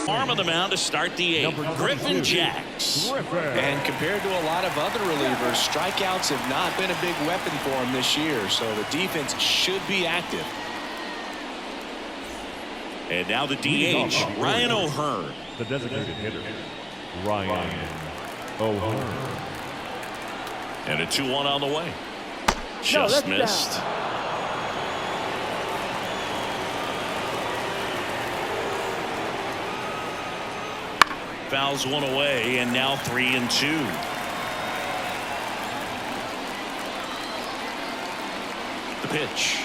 Arm on the mound to start the eighth. Griffin Jacks. And compared to a lot of other relievers, strikeouts have not been a big weapon for him this year, so the defense should be active. And now the DH, Ryan O'Hearn. The designated hitter, Ryan O'Hearn. And a 2-1 on the way. Just missed. Fouls one away, and now 3-2. The pitch.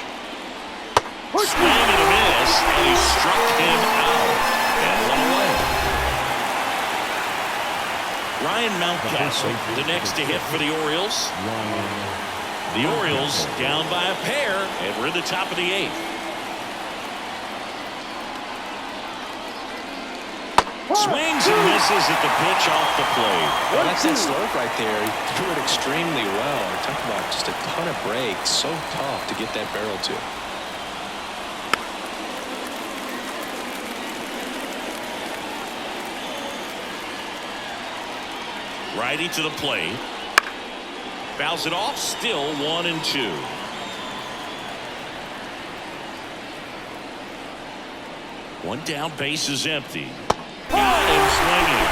Swing and a miss, and he struck him out. And one away. Ryan Mountcastle, the next to hit for the Orioles. The Orioles down by a pair, and we're in the top of the eighth. Swings and misses at the pitch off the plate. Well, that's that slope right there. He threw it extremely well. We're talking about just a ton of breaks. So tough to get that barrel to. Righty to the plate. Fouls it off. Still 1-2. One down, base is empty. Got him swinging.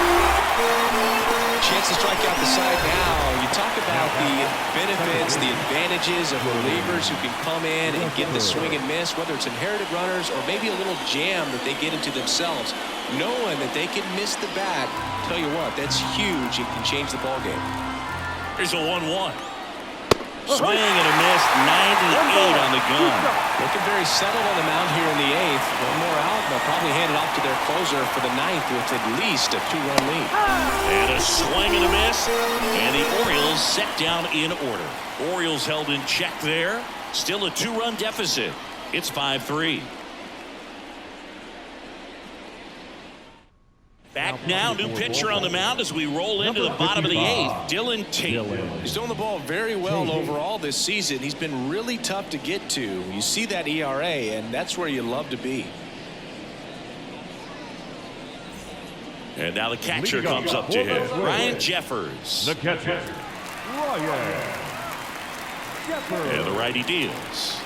Chance to strike out the side now. You talk about the benefits, the advantages of relievers who can come in and get the swing and miss, whether it's inherited runners or maybe a little jam that they get into themselves. Knowing that they can miss the bat, tell you what, that's huge. It can change the ball game. Here's a 1-1. Swing and a miss, 98 on the gun. Looking very settled on the mound here in the eighth. One more out, and they'll probably hand it off to their closer for the ninth with at least a 2-run lead. And a swing and a miss, and the Orioles set down in order. Orioles held in check there. Still a 2-run deficit. It's 5-3. Back now, new pitcher on the mound as we roll into the bottom of the eighth. Dylan Tate. He's doing the ball very well overall this season. He's been really tough to get to. You see that ERA, and that's where you love to be. And now the catcher comes up to hit. Ryan Jeffers. The catcher, Ryan Jeffers. And the righty deals.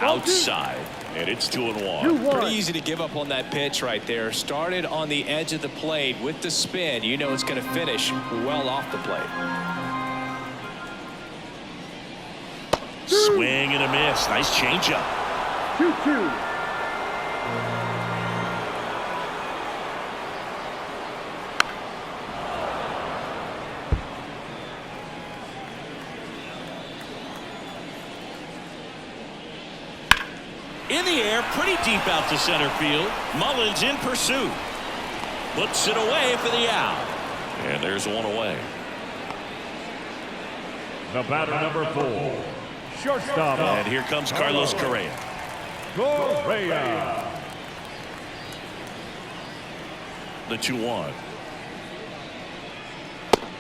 Outside. And it's 2-1. Pretty easy to give up on that pitch right there. Started on the edge of the plate with the spin. You know it's going to finish well off the plate. Swing and a miss. Nice changeup. 2-2. In the air, pretty deep out to center field. Mullins in pursuit. Puts it away for the out. And there's one away. The batter, number 4, shortstop. And here comes Carlos Correa. Correa. The 2-1.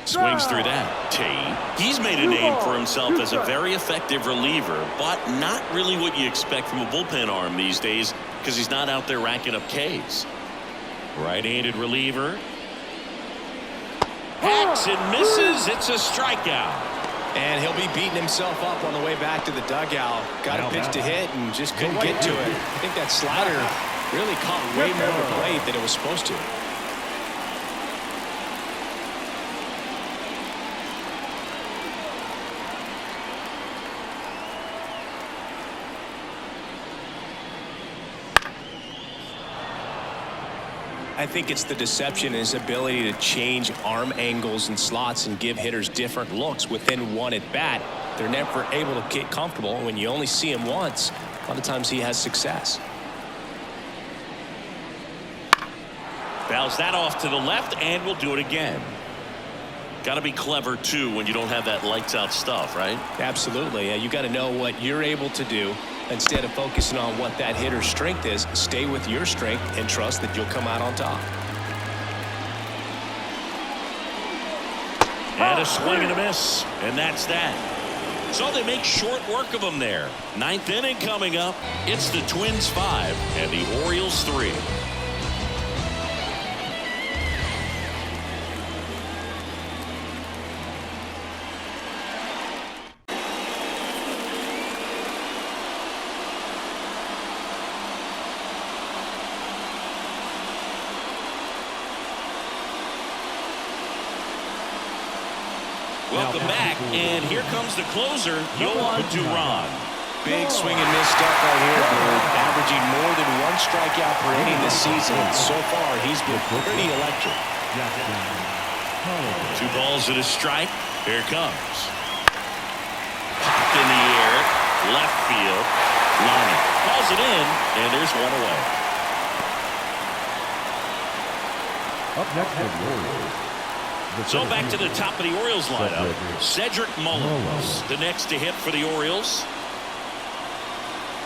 Swings through that. Tate. He's made a name for himself as a very effective reliever, but not really what you expect from a bullpen arm these days because he's not out there racking up Ks. Right-handed reliever. Hacks and misses. It's a strikeout. And he'll be beating himself up on the way back to the dugout. Got a pitch to hit and just couldn't get to it. I think that slider really caught way more of the plate than it was supposed to. I think it's the deception, his ability to change arm angles and slots and give hitters different looks within one at bat. They're never able to get comfortable. When you only see him once, a lot of times he has success. Fouls that off to the left, and we'll do it again. Got to be clever, too, when you don't have that lights-out stuff, right? Absolutely. You got to know what you're able to do. Instead of focusing on what that hitter's strength is, stay with your strength and trust that you'll come out on top. And a swing and a miss, and that's that. So they make short work of them there. Ninth inning coming up. It's the Twins 5 and the Orioles 3. Welcome back, and here comes the closer, Yohan Duran. Big swing and miss stuff right here, dude. Averaging more than 1 strikeout per inning this season. So far, he's been pretty electric. 2 balls and a strike. Here it comes. Popped in the air, left field. Lonnie calls it in, and there's 1 away. Up next for the Orioles. So back to the top of the Orioles lineup. Cedric Mullins, the next to hit for the Orioles.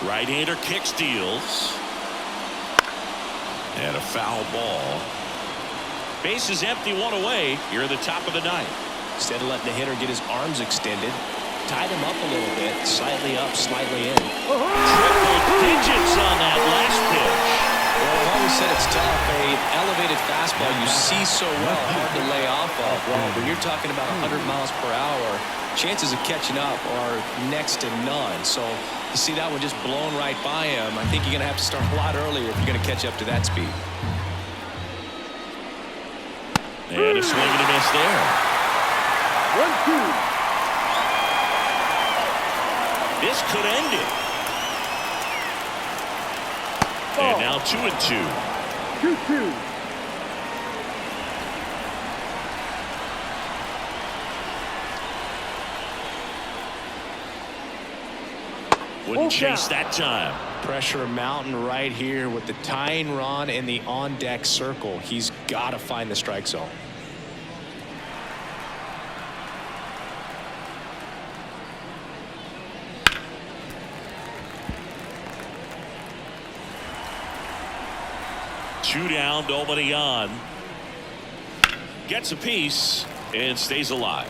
Right-hander kick steals. And a foul ball. Base is empty, 1 away. You're at the top of the 9th. Instead of letting the hitter get his arms extended, tied him up a little bit, slightly up, slightly in. Triple digits on that last pitch. Well, I've always said it's tough. An elevated fastball you see so well, hard to lay off of. Well, when you're talking about 100 miles per hour, chances of catching up are next to none. So you see that one just blown right by him. I think you're going to have to start a lot earlier if you're going to catch up to that speed. And a swing and a miss there. 1-2. This could end it. And now 2-2. 2-2. Wouldn't chase that time. Pressure mountain right here with the tying run in the on-deck circle. He's got to find the strike zone. Two down, nobody on. Gets a piece and stays alive.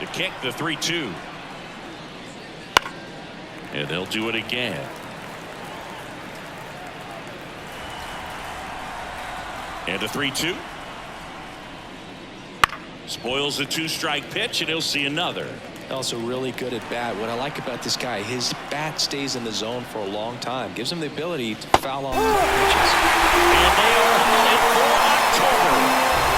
The kick, the 3-2. And they'll do it again. And the 3-2. Spoils the 2-strike pitch, and he'll see another. Also really good at bat. What I like about this guy, his bat stays in the zone for a long time. Gives him the ability to foul on tough pitches. And they are on it for October.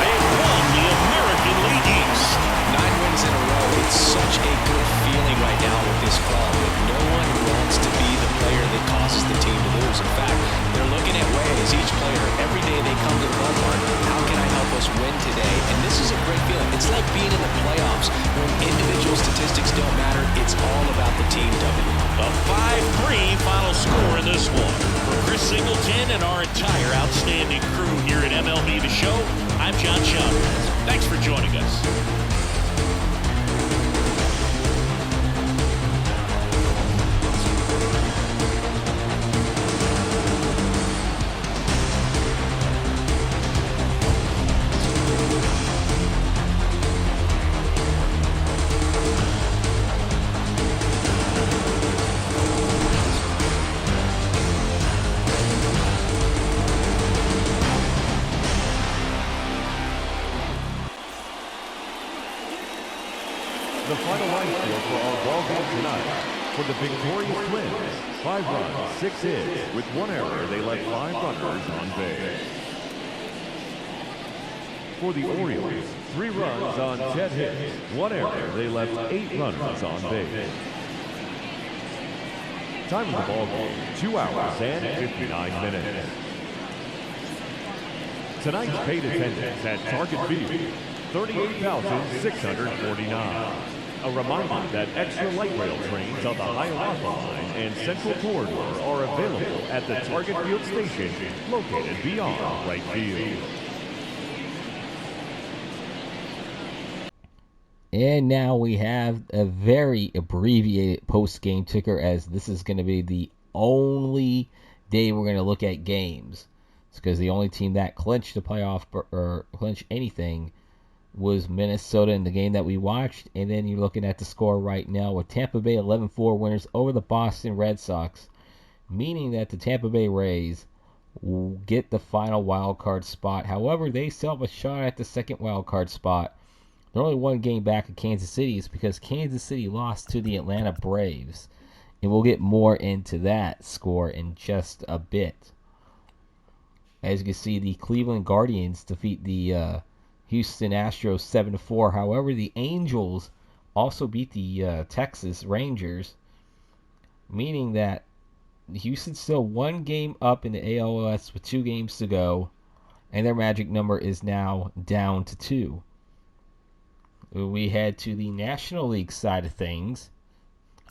They've won the American League East. 9 wins in a row. It's such a good feeling right now with this club. No one wants to be the player that causes the team to lose. In fact, they're looking at ways, each player, every day they come to the ballpark, how can I help us win today? And this is a great feeling. It's like being in the playoffs when individual statistics don't matter. It's all about the team W. A 5-3 final score in this one. For Chris Singleton and our entire outstanding crew here at MLB The Show, I'm John Chandler. Thanks for joining us. The final line score for our ball game tonight. For the victorious Twins, 5 runs, 6 hits. With 1 error, they left 5 runners on base. For the Orioles, 3 runs on 10 hits. 1 error, they left 8 runners on base. Time of the ball game, 2 hours and 59 minutes. Tonight's paid attendance at Target Field, 38,649. A reminder that extra light rail trains on the Hiawatha Line and Central Corridor are available at the Target Field station located beyond right field. And now we have a very abbreviated post-game ticker, as this is going to be the only day we're going to look at games. It's because the only team that clinched the playoff or clinched anything was Minnesota in the game that we watched. And then you're looking at the score right now with Tampa Bay 11-4 winners over the Boston Red Sox, meaning that the Tampa Bay Rays will get the final wild card spot. However, they still have a shot at the second wild card spot. They're only 1 game back of Kansas City, is because Kansas City lost to the Atlanta Braves. And we'll get more into that score in just a bit. As you can see, the Cleveland Guardians defeat the Houston Astros 7-4. However, the Angels also beat the Texas Rangers, meaning that Houston's still 1 game up in the AL West with 2 games to go, and their magic number is now down to 2. We head to the National League side of things.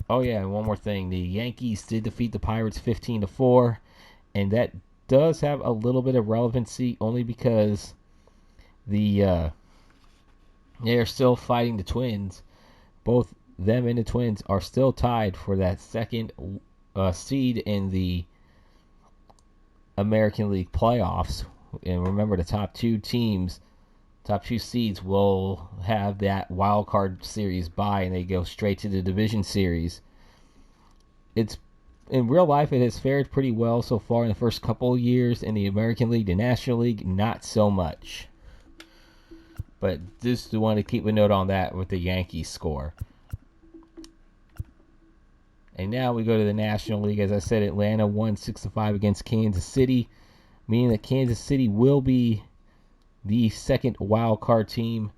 Oh yeah, and one more thing. The Yankees did defeat the Pirates 15-4, and that does have a little bit of relevancy only because they are still fighting the Twins. Both them and the Twins are still tied for that second seed in the American League playoffs. And remember, the top 2 seeds will have that wild card series bye, and they go straight to the division series. It's in real life, it has fared pretty well so far in the first couple of years. In the American League, the National League, not so much. But just want to keep a note on that with the Yankees score. And now we go to the National League. As I said, Atlanta won 6-5 against Kansas City, meaning that Kansas City will be the second wild card team,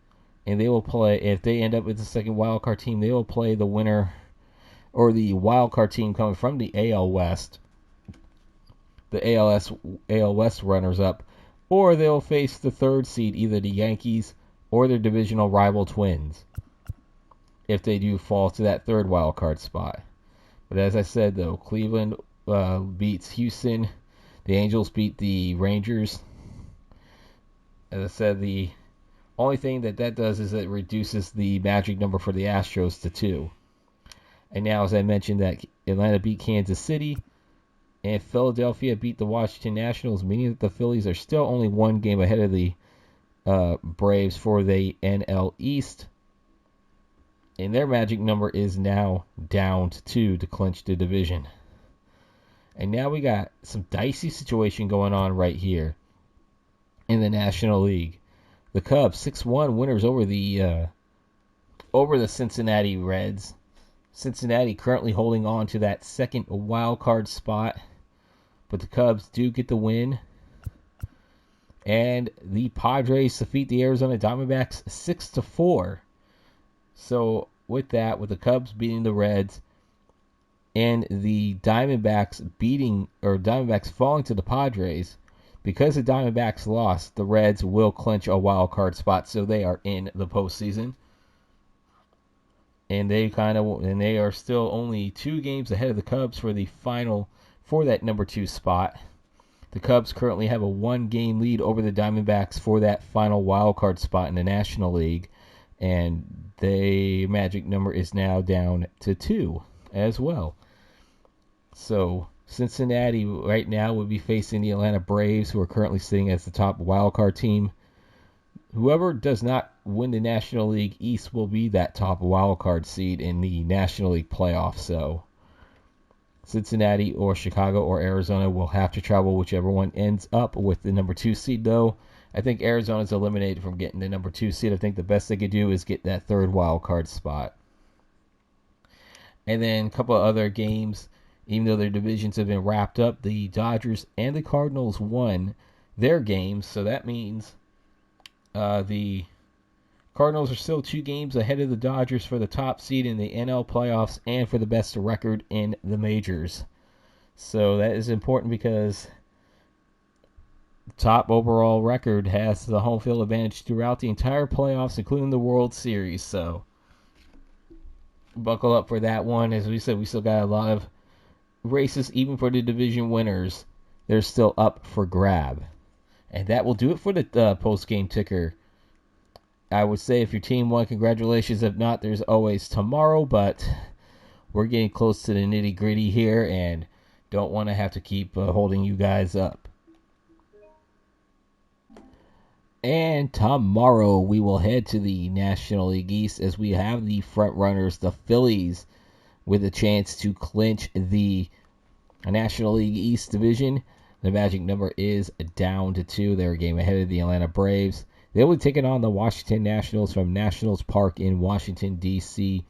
and they will play, if they end up with the second wild card team, they will play the winner or the wild card team coming from the AL West, the AL West runners up, or they'll face the 3rd seed, either the Yankees or their divisional rival Twins, if they do fall to that 3rd wild card spot. But as I said, though, Cleveland beats Houston, the Angels beat the Rangers. As I said, the only thing that does is it reduces the magic number for the Astros to 2. And now, as I mentioned, that Atlanta beat Kansas City, and Philadelphia beat the Washington Nationals, meaning that the Phillies are still only 1 game ahead of the Braves for the NL East. And their magic number is now down to 2 to clinch the division. And now we got some dicey situation going on right here in the National League. The Cubs 6-1 winners over the Cincinnati Reds. Cincinnati currently holding on to that second wild card spot, but the Cubs do get the win. And the Padres defeat the Arizona Diamondbacks 6-4. So with that, with the Cubs beating the Reds and the Diamondbacks falling to the Padres, because the Diamondbacks lost, the Reds will clinch a wild card spot, so they are in the postseason. And they are still only 2 games ahead of the Cubs for that number 2 spot. The Cubs currently have a 1-game lead over the Diamondbacks for that final wild card spot in the National League, and the magic number is now down to 2 as well. So Cincinnati right now would be facing the Atlanta Braves, who are currently sitting as the top wildcard team. Whoever does not win the National League East will be that top wildcard seed in the National League playoffs. So Cincinnati or Chicago or Arizona will have to travel whichever one ends up with the number 2 seed, though. I think Arizona's eliminated from getting the number 2 seed. I think the best they could do is get that 3rd wildcard spot. And then a couple of other games. Even though their divisions have been wrapped up, the Dodgers and the Cardinals won their games. So that means the Cardinals are still 2 games ahead of the Dodgers for the top seed in the NL playoffs and for the best record in the majors. So that is important because the top overall record has the home field advantage throughout the entire playoffs, including the World Series. So buckle up for that one. As we said, we still got a lot of races, even for the division winners. They're still up for grab. And that will do it for the post-game ticker. I would say if your team won, congratulations. If not, there's always tomorrow, but we're getting close to the nitty-gritty here and don't want to have to keep holding you guys up. And tomorrow we will head to the National League East as we have the front runners, the Phillies, with a chance to clinch the National League East division. The magic number is down to 2. They're a game ahead of the Atlanta Braves. They will be taking on the Washington Nationals from Nationals Park in Washington, D.C.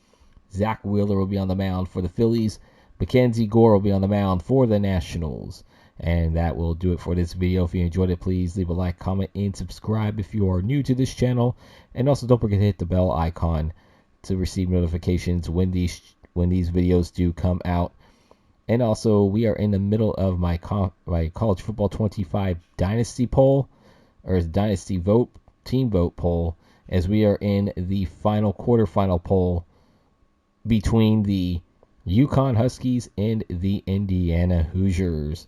Zach Wheeler will be on the mound for the Phillies. Mackenzie Gore will be on the mound for the Nationals. And that will do it for this video. If you enjoyed it, please leave a like, comment, and subscribe if you are new to this channel. And also don't forget to hit the bell icon to receive notifications when these videos do come out. And also, we are in the middle of my College Football 25 Dynasty poll, or Dynasty team vote poll, as we are in the quarterfinal poll between the UConn Huskies and the Indiana Hoosiers.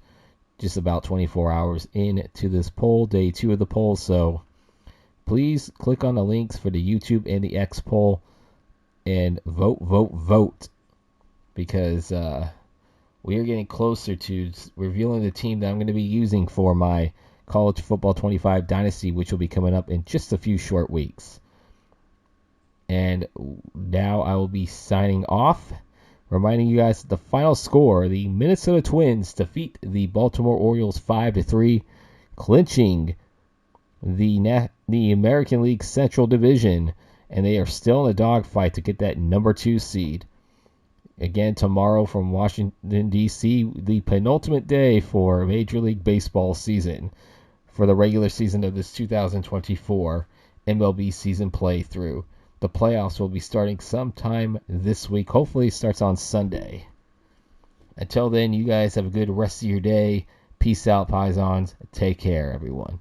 Just about 24 hours into this poll, day 2 of the poll. So please click on the links for the YouTube and the X poll and vote, because we are getting closer to revealing the team that I'm going to be using for my College Football 25 Dynasty, which will be coming up in just a few short weeks. And now I will be signing off, reminding you guys that the final score: the Minnesota Twins defeat the Baltimore Orioles 5-3, clinching the American League Central Division, and they are still in a dogfight to get that number 2 seed. Again, tomorrow from Washington, D.C., the penultimate day for Major League Baseball season, for the regular season of this 2024 MLB season playthrough. The playoffs will be starting sometime this week. Hopefully it starts on Sunday. Until then, you guys have a good rest of your day. Peace out, Pisons. Take care, everyone.